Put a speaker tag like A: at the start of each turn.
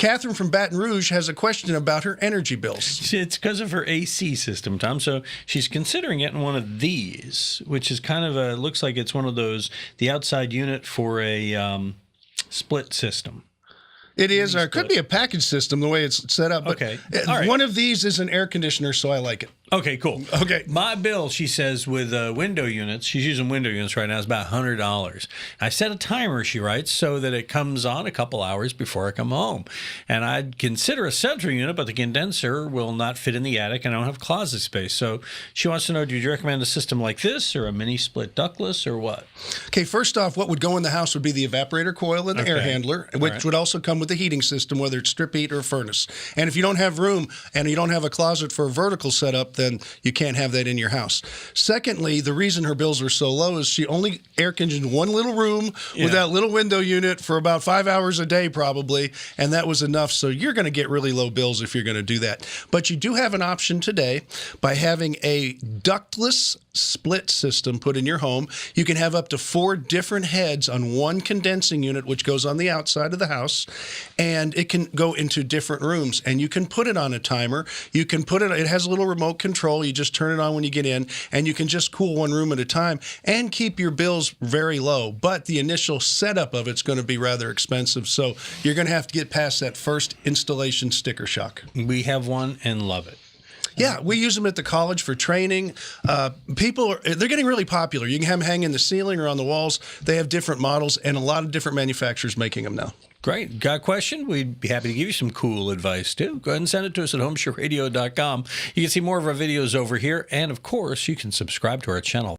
A: Catherine from Baton Rouge has a question about her energy bills.
B: It's because of her AC system, Tom. So she's considering getting one of these, which is kind of a, looks like it's one of those, the outside unit for a split system.
A: It is, or it could be a package system the way it's set up. But
B: okay. All right.
A: One of these is an air conditioner, so I like it.
B: Okay, cool.
A: Okay.
B: My bill, she says, with window units, she's using window units right now, is about $100. I set a timer, she writes, so that it comes on a couple hours before I come home. And I'd consider a central unit, but the condenser will not fit in the attic, and I don't have closet space. So she wants to know, do you recommend a system like this, or a mini split ductless, or what?
A: Okay, first off, what would go in the house would be the evaporator coil and the air handler, which would also come with the heating system, whether it's strip heat or a furnace. And if you don't have room and you don't have a closet for a vertical setup, then you can't have that in your house. Secondly, the reason her bills are so low is she only air conditioned one little room with that little window unit for about 5 hours a day probably, and that was enough. So you're going to get really low bills if you're going to do that. But you do have an option today by having a ductless split system put in your home. You can have up to 4 different heads on one condensing unit, which goes on the outside of the house, and it can go into different rooms. And you can put it on a timer. You can put it has a little remote control. You just turn it on when you get in, and you can just cool one room at a time and keep your bills very low. But the initial setup of it's going to be rather expensive, so you're going to have to get past that first installation sticker shock.
B: We have one and love it.
A: Yeah, we use them at the college for training. They're getting really popular. You can have them hang in the ceiling or on the walls. They have different models and a lot of different manufacturers making them now.
B: Great. Got a question? We'd be happy to give you some cool advice, too. Go ahead and send it to us at HomeShowRadio.com. You can see more of our videos over here. And, of course, you can subscribe to our channel.